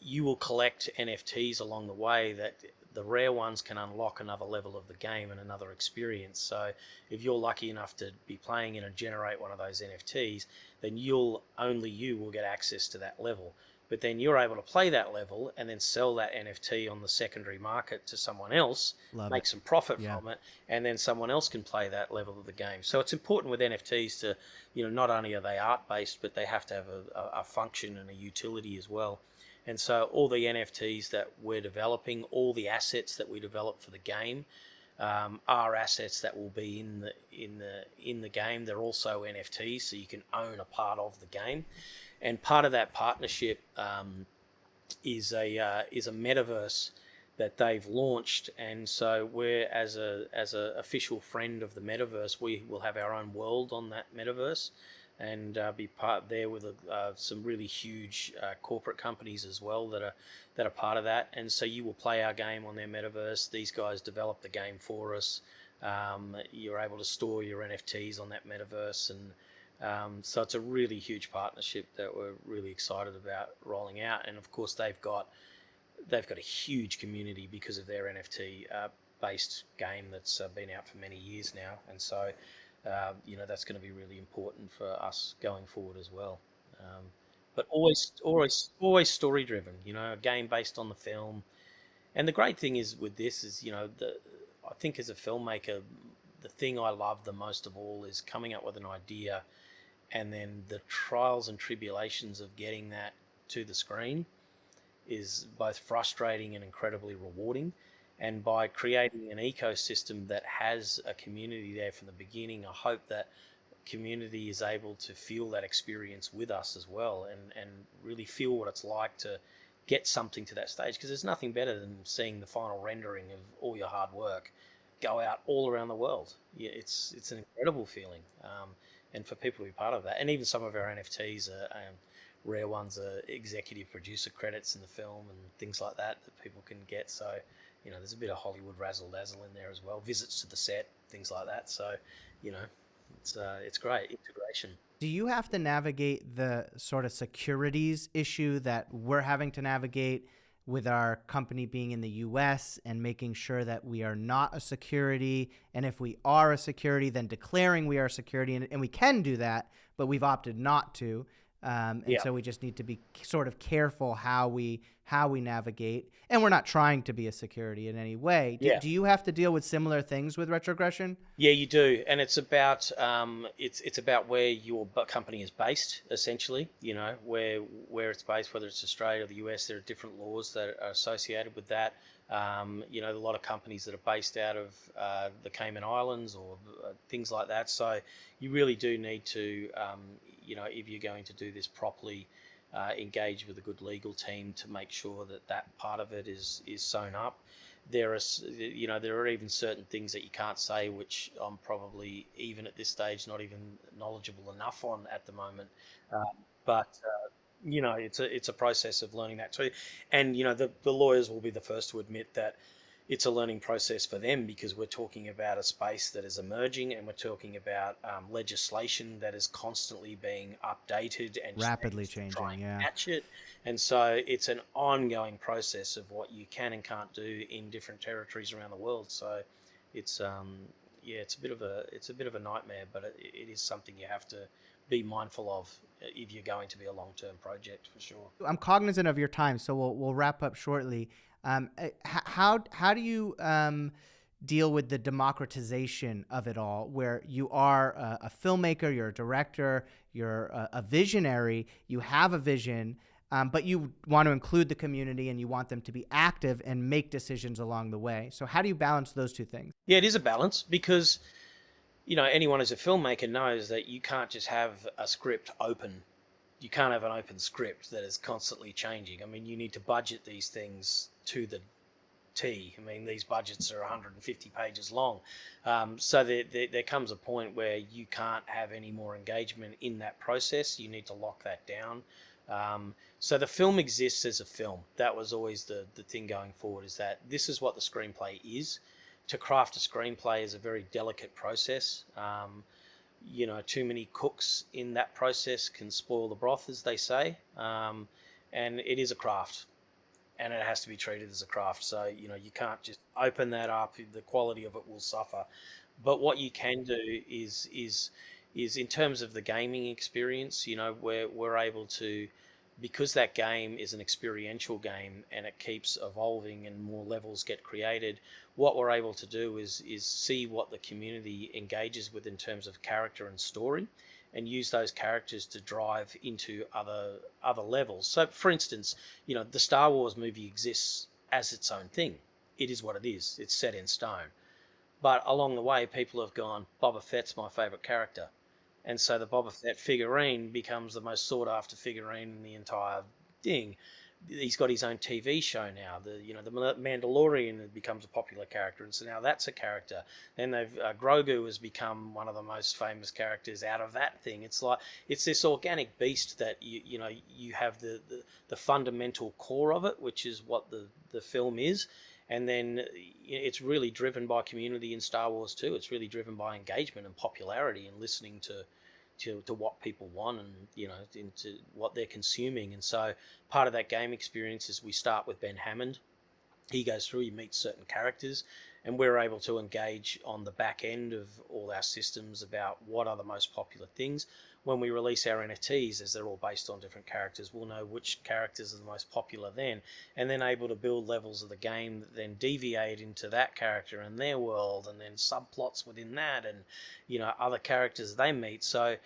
you will collect NFTs along the way that the rare ones can unlock another level of the game and another experience. So if you're lucky enough to be playing in and generate one of those NFTs, then you will get access to that level. But then you're able to play that level and then sell that NFT on the secondary market to someone else, make some profit from it, and then someone else can play that level of the game. So it's important with NFTs to, not only are they art-based, but they have to have a function and a utility as well. And so all the NFTs that we're developing, all the assets that we develop for the game, are assets that will be in the game. They're also NFTs, so you can own a part of the game. And part of that partnership is a metaverse that they've launched. And so we're as a official friend of the metaverse, we will have our own world on that metaverse, and be part there with some really huge corporate companies as well that are part of that. And so you will play our game on their metaverse. These guys develop the game for us. You're able to store your NFTs on that metaverse, and so it's a really huge partnership that we're really excited about rolling out. And of course, they've got a huge community because of their NFT based game that's been out for many years now, and so. That's going to be really important for us going forward as well. But always story driven, a game based on the film. And the great thing is with this is, I think as a filmmaker, the thing I love the most of all is coming up with an idea, and then the trials and tribulations of getting that to the screen is both frustrating and incredibly rewarding. And by creating an ecosystem that has a community there from the beginning, I hope that community is able to feel that experience with us as well, and really feel what it's like to get something to that stage. Because there's nothing better than seeing the final rendering of all your hard work go out all around the world. Yeah, it's an incredible feeling, and for people to be part of that. And even some of our NFTs are rare ones, are executive producer credits in the film and things like that people can get. So there's a bit of Hollywood razzle dazzle in there as well. Visits to the set, things like that. So, you know, it's great integration. Do you have to navigate the sort of securities issue that we're having to navigate with our company being in the US and making sure that we are not a security? And if we are a security, then declaring we are a security. And we can do that, but we've opted not to. So we just need to be sort of careful how we navigate. And we're not trying to be a security in any way. Do you have to deal with similar things with retrogression? Yeah, you do, and it's about it's about where your company is based, essentially. Where it's based, whether it's Australia or the US. There are different laws that are associated with that. A lot of companies that are based out of the Cayman Islands or things like that. So you really do need to, if you're going to do this properly, engage with a good legal team to make sure that part of it is sewn up. There are even certain things that you can't say, which I'm probably, even at this stage, not even knowledgeable enough on at the moment. But it's a process of learning that too. And the lawyers will be the first to admit that it's a learning process for them, because we're talking about a space that is emerging, and we're talking about legislation that is constantly being updated and rapidly changing, match it. And so it's an ongoing process of what you can and can't do in different territories around the world. So it's it's a bit of a nightmare, but it is something you have to be mindful of if you're going to be a long-term project, for sure. I'm cognizant of your time, so we'll wrap up shortly. How do you deal with the democratization of it all, where you are a filmmaker, you're a director, you're a visionary, you have a vision, but you want to include the community and you want them to be active and make decisions along the way. So how do you balance those two things? Yeah, it is a balance, because anyone who's a filmmaker knows that you can't just have a script open. You can't have an open script that is constantly changing. I mean, you need to budget these things to the T. I mean, these budgets are 150 pages long. So there comes a point where you can't have any more engagement in that process. You need to lock that down. So the film exists as a film. That was always the thing going forward, is that this is what the screenplay is. To craft a screenplay is a very delicate process. Too many cooks in that process can spoil the broth, as they say. And it is a craft, and it has to be treated as a craft. So, you can't just open that up. The quality of it will suffer. But what you can do is in terms of the gaming experience, we're able to, because that game is an experiential game and it keeps evolving and more levels get created, what we're able to do is see what the community engages with in terms of character and story, and use those characters to drive into other levels. So, for instance, the Star Wars movie exists as its own thing. It is what it is. It's set in stone. But along the way, people have gone, Boba Fett's my favourite character. And so the Boba Fett figurine becomes the most sought after figurine in the entire thing. He's got his own TV show now. The Mandalorian becomes a popular character, and so now that's a character. Then Grogu has become one of the most famous characters out of that thing. It's like it's this organic beast that you have the fundamental core of it, which is what the film is, and then it's really driven by community in Star Wars too. It's really driven by engagement and popularity and listening to what people want and into what they're consuming. And so part of that game experience is we start with Ben Hammond. He goes through, he meets certain characters, and we're able to engage on the back end of all our systems about what are the most popular things. When we release our NFTs, as they're all based on different characters, we'll know which characters are the most popular then, and then able to build levels of the game that then deviate into that character and their world, and then subplots within that, and other characters they meet. So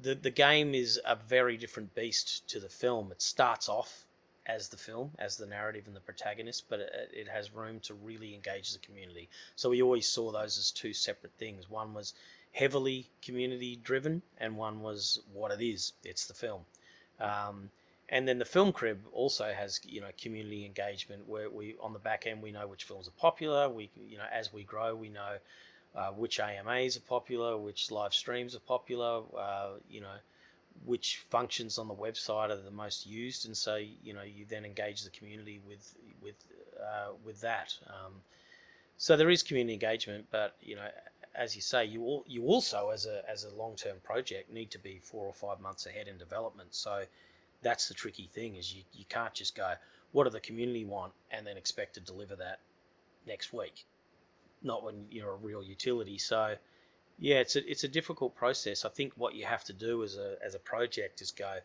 the game is a very different beast to the film. It starts off as the film, as the narrative and the protagonist, but it has room to really engage the community. So we always saw those as two separate things. One was heavily community driven, and one was what it is. It's the film. And then the film crib also has community engagement, where we on the back end we know which films are popular. We as we grow we know which AMAs are popular, which live streams are popular, which functions on the website are the most used, and so you then engage the community with with that. So there is community engagement, but as you say, you also as a long-term project need to be 4 or 5 months ahead in development. So that's the tricky thing, is you can't just go, what do the community want, and then expect to deliver that next week. Not when you're a real utility. So yeah, it's a difficult process. I think what you have to do as a project is go,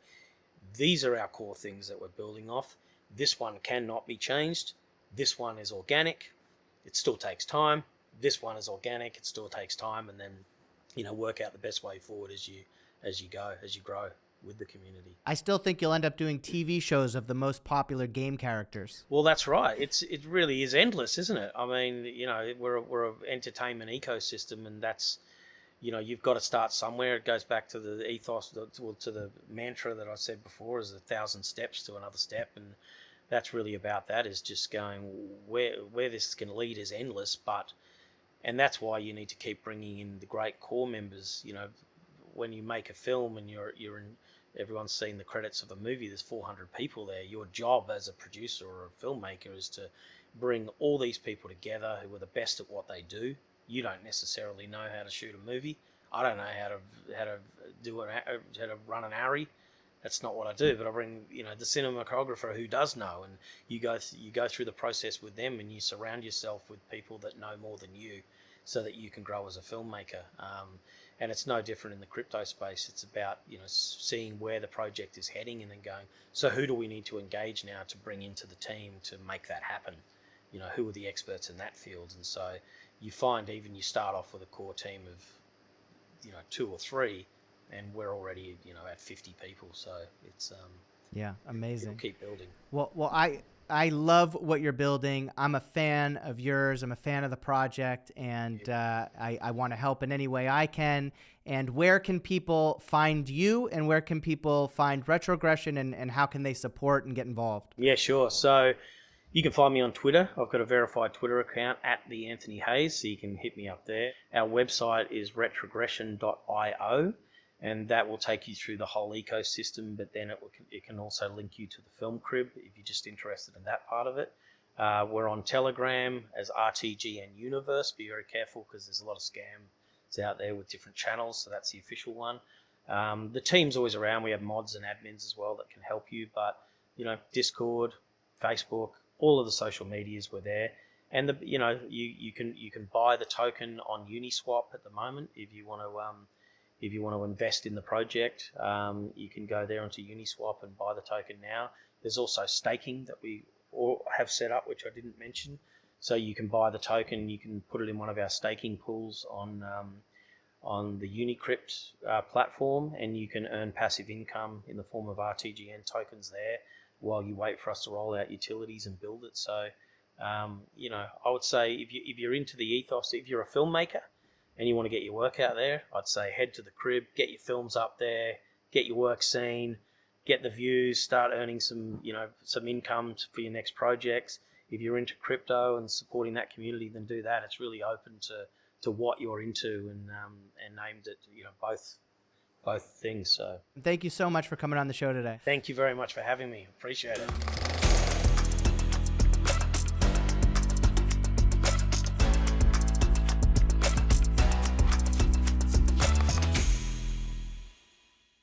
these are our core things that we're building off. This one cannot be changed. This one is organic. It still takes time. This one is organic. It still takes time, and then work out the best way forward as you grow with the community. I still think you'll end up doing TV shows of the most popular game characters. Well, that's right. It really is endless, isn't it? I mean, we're an entertainment ecosystem, and that's, you've got to start somewhere. It goes back to the ethos, to the mantra that I said before, is 1,000 steps to another step, and that's really about that. Is just going where this can lead is endless, and that's why you need to keep bringing in the great core members. When you make a film and you're in, everyone's seen the credits of a movie, there's 400 people there. Your job as a producer or a filmmaker is to bring all these people together who are the best at what they do. You don't necessarily know how to shoot a movie. I don't know how to run an ARRI. That's not what I do, but I bring the cinematographer who does know, and you go through the process with them, and you surround yourself with people that know more than you, so that you can grow as a filmmaker. And it's no different in the crypto space. It's about seeing where the project is heading, and then going, so who do we need to engage now to bring into the team to make that happen? Who are the experts in that field? And so you find even you start off with a core team of 2 or 3. And we're already, at 50 people. So it's amazing. It'll keep building. Well, I love what you're building. I'm a fan of yours. I'm a fan of the project, and I want to help in any way I can. And where can people find you, and where can people find Retrogression, and how can they support and get involved? Yeah, sure. So you can find me on Twitter. I've got a verified Twitter account at the Anthony Hayes, so you can hit me up there. Our website is retrogression.io. And that will take you through the whole ecosystem, but then it can also link you to the film crib if you're just interested in that part of it. We're on Telegram as RTG and Universe. Be very careful, because there's a lot of scams out there with different channels, so that's the official one. The team's always around. We have mods and admins as well that can help you, but Discord, Facebook, all of the social medias were there. And you can buy the token on Uniswap at the moment if you want to invest in the project. You can go there onto Uniswap and buy the token now. There's also staking that we all have set up, which I didn't mention. So you can buy the token, you can put it in one of our staking pools on the Unicrypt platform, and you can earn passive income in the form of RTGN tokens there while you wait for us to roll out utilities and build it. So, I would say if you're into the ethos, if you're a filmmaker, and you want to get your work out there, I'd say head to the crib, get your films up there, get your work seen, get the views, start earning some income for your next projects. If you're into crypto and supporting that community, then do that. It's really open to what you're into, and aimed at both things. So thank you so much for coming on the show today. Thank you very much for having me. Appreciate it.